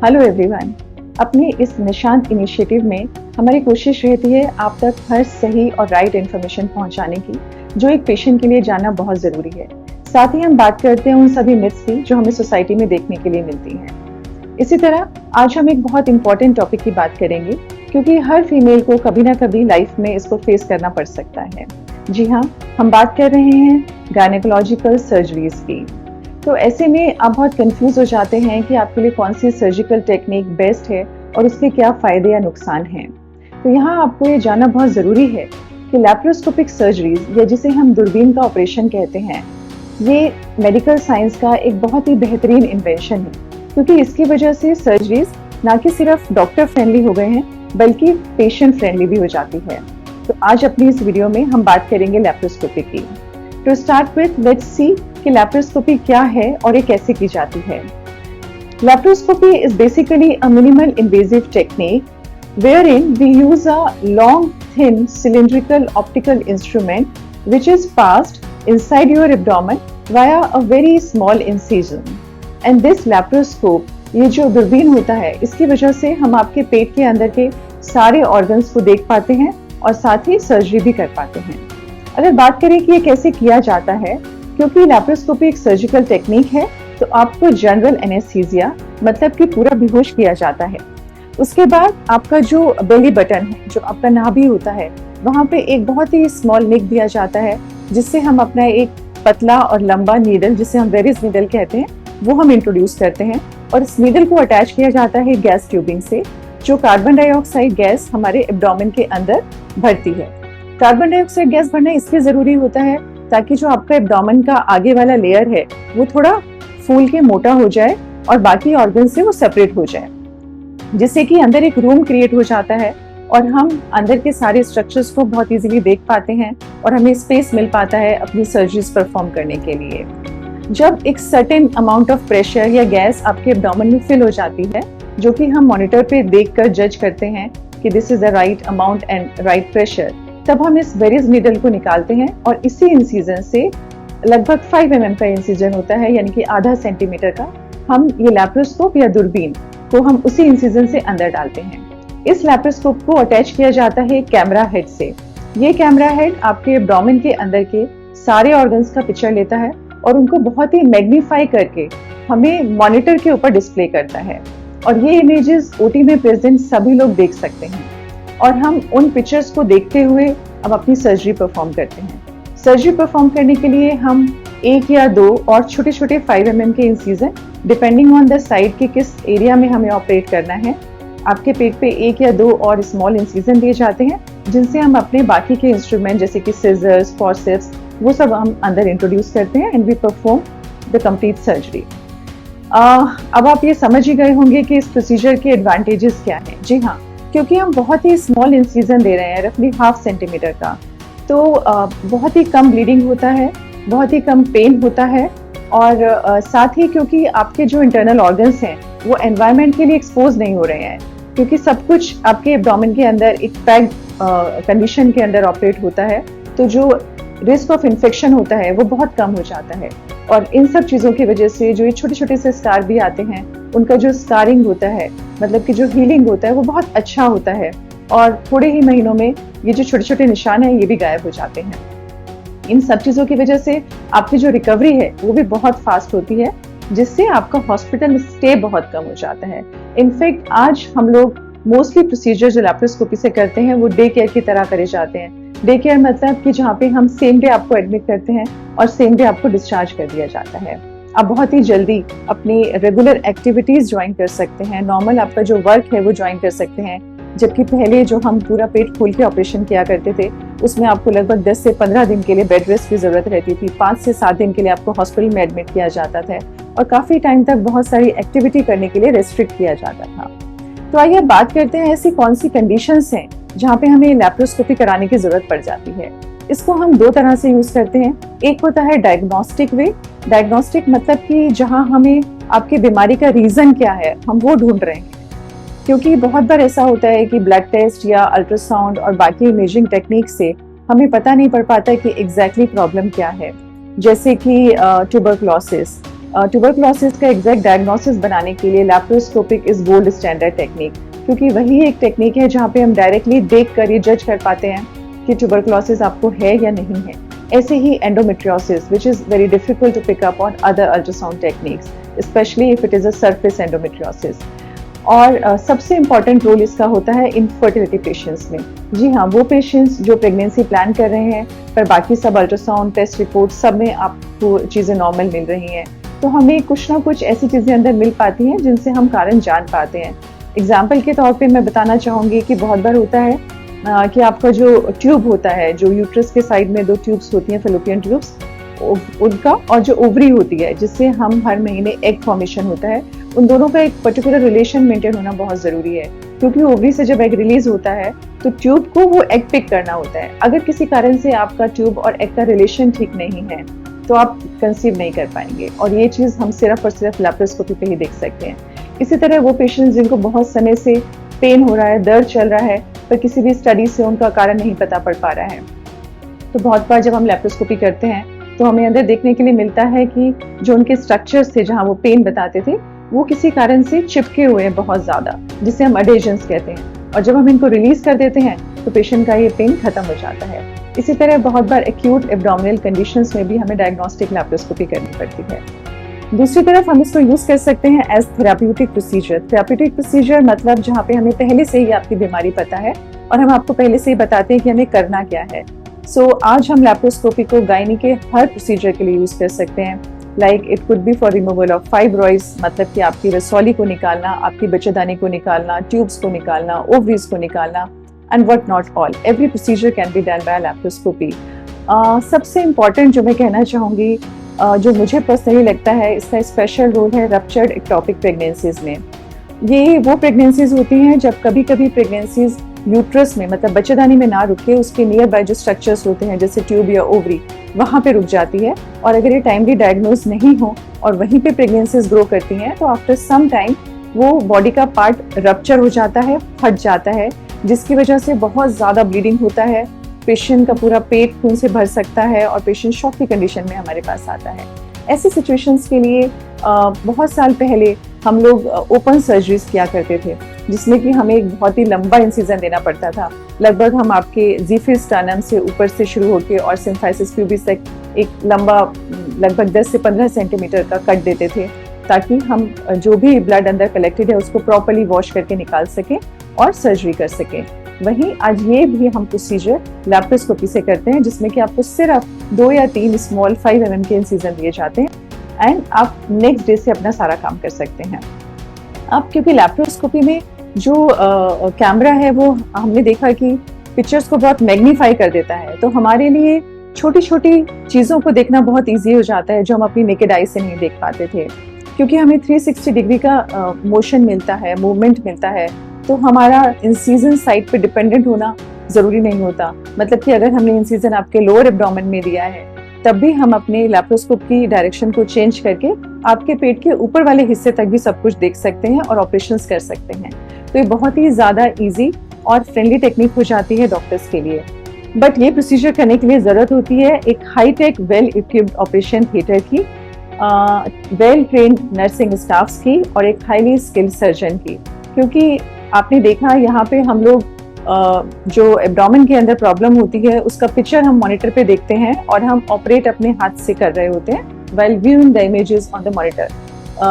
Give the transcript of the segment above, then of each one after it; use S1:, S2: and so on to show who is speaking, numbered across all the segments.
S1: Hello everyone. अपने इस Nishant initiative में हमारी कोशिश रहती है आप तक हर सही और राइट इन्फॉर्मेशन पहुंचाने की, जो एक पेशेंट के लिए जानना बहुत ज़रूरी है। साथ ही हम बात करते हैं उन सभी मिथ्स की जो हमें सोसाइटी में देखने के लिए मिलती हैं। इसी तरह आज हम एक बहुत इंपॉर्टेंट टॉपिक की बात करेंगे, क्योंकि हर फीमेल को कभी ना कभी लाइफ में इसको फेस करना पड़ सकता है। जी हाँ, हम बात कर रहे हैं गायनेकोलॉजिकल सर्जरीज की। तो ऐसे में आप बहुत कंफ्यूज हो जाते हैं कि आपके लिए कौन सी सर्जिकल टेक्निक बेस्ट है और उसके क्या फायदे या नुकसान हैं। तो यहाँ आपको ये जानना बहुत ज़रूरी है कि लैप्रोस्कोपिक सर्जरीज, या जिसे हम दूरबीन का ऑपरेशन कहते हैं, ये मेडिकल साइंस का एक बहुत ही बेहतरीन इन्वेंशन है, क्योंकि इसकी वजह से सर्जरीज ना कि सिर्फ डॉक्टर फ्रेंडली हो गए हैं बल्कि पेशेंट फ्रेंडली भी हो जाती है। तो आज अपनी इस वीडियो में हम बात करेंगे लैप्रोस्कोपी की। To start with, let's see कि लैप्रोस्कोपी क्या है और ये कैसे की जाती है। Laparoscopy is basically a minimal invasive technique wherein we use a long, thin, cylindrical optical instrument which is passed inside your abdomen via a very small incision. And this laparoscope, ये जो दूरबीन होता है, इसकी वजह से हम आपके पेट के अंदर के सारे ऑर्गन्स को देख पाते हैं और साथ ही सर्जरी भी कर पाते हैं। अगर बात करें कि ये कैसे किया जाता है, क्योंकि लैप्रोस्कोपी एक सर्जिकल टेक्निक है, तो आपको जनरल एनेस्थीसिया मतलब कि पूरा बेहोश किया जाता है। उसके बाद आपका जो बेली बटन है, जो आपका नाभि होता है, वहाँ पे एक बहुत ही स्मॉल निक दिया जाता है, जिससे हम अपना एक पतला और लंबा नीडल, जिसे हम वेरिस नीडल कहते हैं, वो हम इंट्रोड्यूस करते हैं। और इस नीडल को अटैच किया जाता है गैस ट्यूबिंग से, जो कार्बन डाइऑक्साइड गैस हमारे एब्डोमेन के अंदर भरती है। कार्बन डाइऑक्साइड गैस भरना इसलिए ज़रूरी होता है ताकि जो आपका एब्डोमेन का आगे वाला लेयर है वो थोड़ा फूल के मोटा हो जाए और बाकी ऑर्गन से वो सेपरेट हो जाए, जिससे कि अंदर एक रूम क्रिएट हो जाता है और हम अंदर के सारे स्ट्रक्चर्स को बहुत इजीली देख पाते हैं और हमें स्पेस मिल पाता है अपनी सर्जरीज परफॉर्म करने के लिए। जब एक सर्टेन अमाउंट ऑफ प्रेशर या गैस आपके एब्डोमेन में फिल हो जाती है, जो कि हम मॉनिटर पे देखकर जज करते हैं कि this is the right amount and right pressure, तब हम इस वेरिस नीडल को निकालते हैं और इसी इंसिजन से, लगभग 5 mm का इंसिजन होता है, यानी कि आधा सेंटीमीटर का, हम ये लैप्रोस्कोप या दूरबीन को हम उसी इंसिजन से अंदर डालते हैं। इस लैप्रोस्कोप को अटैच किया जाता है कैमरा हेड से। ये कैमरा हेड आपके एब्डोमेन के अंदर के सारे ऑर्गन्स का पिक्चर लेता है और उनको बहुत ही मैग्नीफाई करके हमें मॉनिटर के ऊपर डिस्प्ले करता है, और ये इमेजेस ओटी में प्रेजेंट सभी लोग देख सकते हैं। और हम उन पिक्चर्स को देखते हुए अब अपनी सर्जरी परफॉर्म करते हैं। सर्जरी परफॉर्म करने के लिए हम 1 या 2 और छोटे छोटे 5 mm के incision, depending on the side के किस एरिया में हमें ऑपरेट करना है, आपके पेट पे 1 या 2 और स्मॉल इंसिजन दिए जाते हैं, जिनसे हम अपने बाकी के इंस्ट्रूमेंट जैसे कि सिजर्स, फॉरसेप्स, वो सब हम अंदर इंट्रोड्यूस करते हैं and we perform the complete surgery. अब आप ये समझ ही गए होंगे कि इस प्रोसीजर के एडवांटेजेस क्या हैं। जी हाँ, क्योंकि हम बहुत ही स्मॉल इंसिजन दे रहे हैं, रफली 1/2 सेंटीमीटर का, तो बहुत ही कम ब्लीडिंग होता है, बहुत ही कम पेन होता है, और साथ ही क्योंकि आपके जो इंटरनल ऑर्गन्स हैं वो एनवायरनमेंट के लिए एक्सपोज नहीं हो रहे हैं, क्योंकि सब कुछ आपके एब्डोमेन के अंदर एक पैक्ड कंडीशन के अंदर ऑपरेट होता है, तो जो रिस्क ऑफ इन्फेक्शन होता है वो बहुत कम हो जाता है। और इन सब चीज़ों की वजह से जो ये छोटे छोटे से स्कार भी आते हैं, उनका जो स्कारिंग होता है, मतलब कि जो हीलिंग होता है, वो बहुत अच्छा होता है, और थोड़े ही महीनों में ये जो छोटे छोटे निशान हैं ये भी गायब हो जाते हैं। इन सब चीज़ों की वजह से आपकी जो रिकवरी है वो भी बहुत फास्ट होती है, जिससे आपका हॉस्पिटल स्टे बहुत कम हो जाता है। इनफैक्ट आज हम लोग मोस्टली प्रोसीजर जो लैप्रोस्कोपी से करते हैं वो डे केयर की तरह करे जाते हैं। डे केयर मतलब कि जहाँ पे हम सेम डे आपको एडमिट करते हैं और सेम डे आपको डिस्चार्ज कर दिया जाता है। आप बहुत ही जल्दी अपनी रेगुलर एक्टिविटीज ज्वाइन कर सकते हैं, नॉर्मल आपका जो वर्क है वो ज्वाइन कर सकते हैं। जबकि पहले जो हम पूरा पेट खोल के ऑपरेशन किया करते थे, उसमें आपको लगभग 10 से 15 दिन के लिए बेड रेस्ट की जरूरत रहती थी, 5 से 7 दिन के लिए आपको हॉस्पिटल में एडमिट किया जाता था, और काफी टाइम तक बहुत सारी एक्टिविटी करने के लिए रेस्ट्रिक्ट किया जाता था। तो आइए बात करते हैं ऐसी कौन सी कंडीशंस हैं जहाँ पे हमें लैप्रोस्कोपी कराने की जरूरत पड़ जाती है। इसको हम 2 तरह से यूज करते हैं। एक होता है डायग्नोस्टिक वे। डायग्नोस्टिक मतलब कि जहाँ हमें आपकी बीमारी का रीजन क्या है हम वो ढूंढ रहे हैं, क्योंकि बहुत बार ऐसा होता है कि ब्लड टेस्ट या अल्ट्रासाउंड और बाकी इमेजिंग टेक्निक से हमें पता नहीं पड़ पाता कि एग्जैक्टली प्रॉब्लम क्या है, जैसे कि ट्यूबरकुलोसिस ट्यूबरकुलोसिस का एग्जैक्ट डायग्नोसिस बनाने के लिए laparoscopic is gold standard technique, क्योंकि वही एक टेक्निक है जहाँ पे हम डायरेक्टली देख कर ये जज कर पाते हैं कि ट्यूबरकुलोसिस आपको है या नहीं है। ऐसे ही endometriosis which is very difficult to pick up on other ultrasound techniques, specially if it is a surface endometriosis. और सबसे इम्पॉर्टेंट रोल इसका होता है इनफर्टिलिटी पेशेंट्स में। जी हाँ, वो पेशेंट्स जो प्रेगनेंसी प्लान कर रहे हैं पर बाकी सब अल्ट्रासाउंड टेस्ट रिपोर्ट सब में आपको चीज़ें नॉर्मल मिल रही हैं, तो हमें कुछ ना कुछ ऐसी चीज़ें अंदर मिल पाती हैं जिनसे हम कारण जान पाते हैं। एग्जाम्पल के तौर पे मैं बताना चाहूँगी कि बहुत बार होता है कि आपका जो ट्यूब होता है, जो यूट्रस के साइड में 2 ट्यूब्स होती हैं, फेलोपियन ट्यूब्स, उनका और जो ओवरी होती है जिससे हम हर महीने एग फॉर्मेशन होता है, उन दोनों का एक पर्टिकुलर रिलेशन मेंटेन होना बहुत ज़रूरी है, क्योंकि ओवरी से जब एग रिलीज होता है तो ट्यूब को वो एग पिक करना होता है। अगर किसी कारण से आपका ट्यूब और एग का रिलेशन ठीक नहीं है तो आप कंसीव नहीं कर पाएंगे, और ये चीज़ हम सिर्फ और सिर्फ लैप्रोस्कोपी पे ही देख सकते हैं। इसी तरह वो पेशेंट्स जिनको बहुत समय से पेन हो रहा है, दर्द चल रहा है, पर किसी भी स्टडी से उनका कारण नहीं पता पड़ पा रहा है, तो बहुत बार जब हम लैप्रोस्कोपी करते हैं तो हमें अंदर देखने के लिए मिलता है कि जो उनके स्ट्रक्चर्स थे जहाँ वो पेन बताते थे, वो किसी कारण से चिपके हुए हैं बहुत ज़्यादा, जिसे हम अडेजन्स कहते हैं, और जब हम इनको रिलीज कर देते हैं तो पेशेंट का ये पेन खत्म हो जाता है। इसी तरह बहुत बार एक्यूट एब्डोमिनल कंडीशंस में भी हमें डायग्नोस्टिक लैप्रोस्कोपी करनी पड़ती है। दूसरी तरफ हम इसको यूज कर सकते हैं as therapeutic procedure. Therapeutic procedure मतलब जहाँ पे हमें पहले से ही आपकी बीमारी पता है और हम आपको पहले से ही बताते हैं कि हमें करना क्या है। आज हम लैप्रोस्कोपी को गायनी के हर प्रोसीजर के लिए यूज कर सकते हैं। Like it could be for removal of fibroids, मतलब कि आपकी रसौली को निकालना, आपकी बच्चेदानी को निकालना, ट्यूब्स को निकालना, ओवरीज को निकालना, and what not all. Every procedure can be done by laparoscopy. सबसे इम्पॉर्टेंट जो मैं कहना चाहूँगी, जो मुझे पर्सनली लगता है इसका स्पेशल रोल है रप्चर्ड एक्टोपिक प्रेगनेंसीज में। ये वो प्रेगनेंसीज होती हैं जब कभी कभी प्रेगनेंसीज यूट्रस में, मतलब बच्चेदानी में ना रुके, उसके नियर बाय जो स्ट्रक्चर्स होते हैं जैसे ट्यूब या ओवरी, वहाँ पे रुक जाती है, और अगर ये टाइमली डायग्नोज नहीं हो और वहीं पे प्रेगनेंसीज ग्रो करती हैं तो आफ्टर सम टाइम वो बॉडी का पार्ट रप्चर हो जाता है, फट जाता है, जिसकी वजह से बहुत ज़्यादा ब्लीडिंग होता है, पेशेंट का पूरा पेट खून से भर सकता है और पेशेंट शॉक की कंडीशन में हमारे पास आता है। ऐसी सिचुएशंस के लिए बहुत साल पहले हम लोग ओपन सर्जरीज किया करते थे, जिसमें कि हमें एक बहुत ही लंबा इंसिजन देना पड़ता था। लगभग हम आपके ज़ीफिर स्टर्नम से ऊपर से शुरू होकर और सिम्फाइसिस प्यूबिस तक एक लंबा लगभग 10 से 15 सेंटीमीटर का कट देते थे, ताकि हम जो भी ब्लड अंदर कलेक्टेड है उसको प्रॉपर्ली वॉश करके निकाल सकें और सर्जरी कर सकें। वहीं आज ये भी हम प्रोसीजर लैप्रोस्कोपी से करते हैं, जिसमें कि आपको सिर्फ 2 या 3 स्मॉल 5 mm के इंसिजन दिए जाते हैं एंड आप नेक्स्ट डे से अपना सारा काम कर सकते हैं। अब क्योंकि लैप्रोस्कोपी में जो कैमरा है वो हमने देखा कि पिक्चर्स को बहुत मैग्नीफाई कर देता है, तो हमारे लिए छोटी छोटी चीज़ों को देखना बहुत ईजी हो जाता है जो हम अपनी नेकेड आई से नहीं देख पाते थे। क्योंकि हमें 360 डिग्री का मोशन मिलता है, मूवमेंट मिलता है, तो हमारा इंसिजन साइड पे डिपेंडेंट होना ज़रूरी नहीं होता। मतलब कि अगर हमने इंसिजन आपके लोअर एब्डोमेन में दिया है, तब भी हम अपने लैप्रोस्कोप की डायरेक्शन को चेंज करके आपके पेट के ऊपर वाले हिस्से तक भी सब कुछ देख सकते हैं और ऑपरेशंस कर सकते हैं। तो ये बहुत ही ज़्यादा इजी और फ्रेंडली टेक्निक हो जाती है डॉक्टर्स के लिए। बट ये प्रोसीजर करने के लिए ज़रूरत होती है एक high tech well equipped operation theatre की, वेल ट्रेन्ड नर्सिंग स्टाफ्स की और एक हाईली स्किल्ड सर्जन की। क्योंकि आपने देखा यहाँ पे हम लोग जो एब्डोमेन के अंदर प्रॉब्लम होती है उसका पिक्चर हम मॉनिटर पे देखते हैं और हम ऑपरेट अपने हाथ से कर रहे होते हैं while viewing the images on the monitor,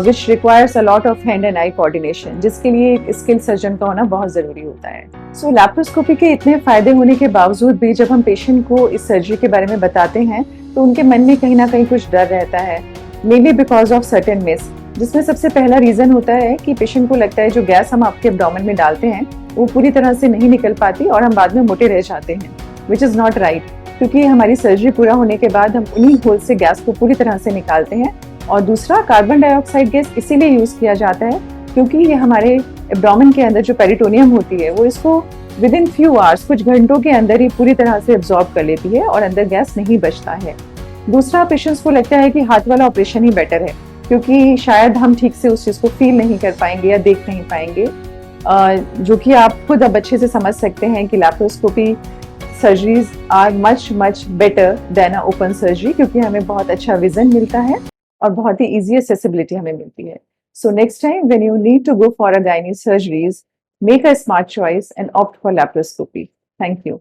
S1: which requires a lot of hand and eye coordination, जिसके लिए एक स्किल्ड सर्जन का होना बहुत ज़रूरी होता है। सो लैप्रोस्कोपी के इतने फ़ायदे होने के बावजूद भी जब हम पेशेंट को इस सर्जरी के बारे में बताते हैं तो उनके मन में कहीं ना कहीं कुछ डर रहता है, mainly because of certain miss, जिसमें सबसे पहला रीज़न होता है कि पेशेंट को लगता है जो गैस हम आपके एब्डोमेन में डालते हैं वो पूरी तरह से नहीं निकल पाती और हम बाद में मोटे रह जाते हैं, विच इज़ नॉट राइट। क्योंकि हमारी सर्जरी पूरा होने के बाद हम उन्हीं होल से गैस को पूरी तरह से निकालते हैं। और दूसरा, कार्बन डाइऑक्साइड गैस इसीलिए यूज़ किया जाता है क्योंकि ये हमारे एब्डोमेन के अंदर जो पेरिटोनियम होती है वो इसको विद इन फ्यू आवर्स, कुछ घंटों के अंदर ही पूरी तरह से एब्जॉर्ब कर लेती है और अंदर गैस नहीं बचता है। दूसरा, पेशेंट्स को लगता है कि हाथ वाला ऑपरेशन ही बेटर है क्योंकि शायद हम ठीक से उस चीज़ को फील नहीं कर पाएंगे या देख नहीं पाएंगे, जो कि आप खुद अब अच्छे से समझ सकते हैं कि laparoscopy surgeries are much better than a open surgery, क्योंकि हमें बहुत अच्छा विजन मिलता है। और बहुत ही ईजी एक्सेसिबिलिटी हमें मिलती है. So next time when you need to go for a gynae surgeries, make a smart choice and opt for laparoscopy. Thank you.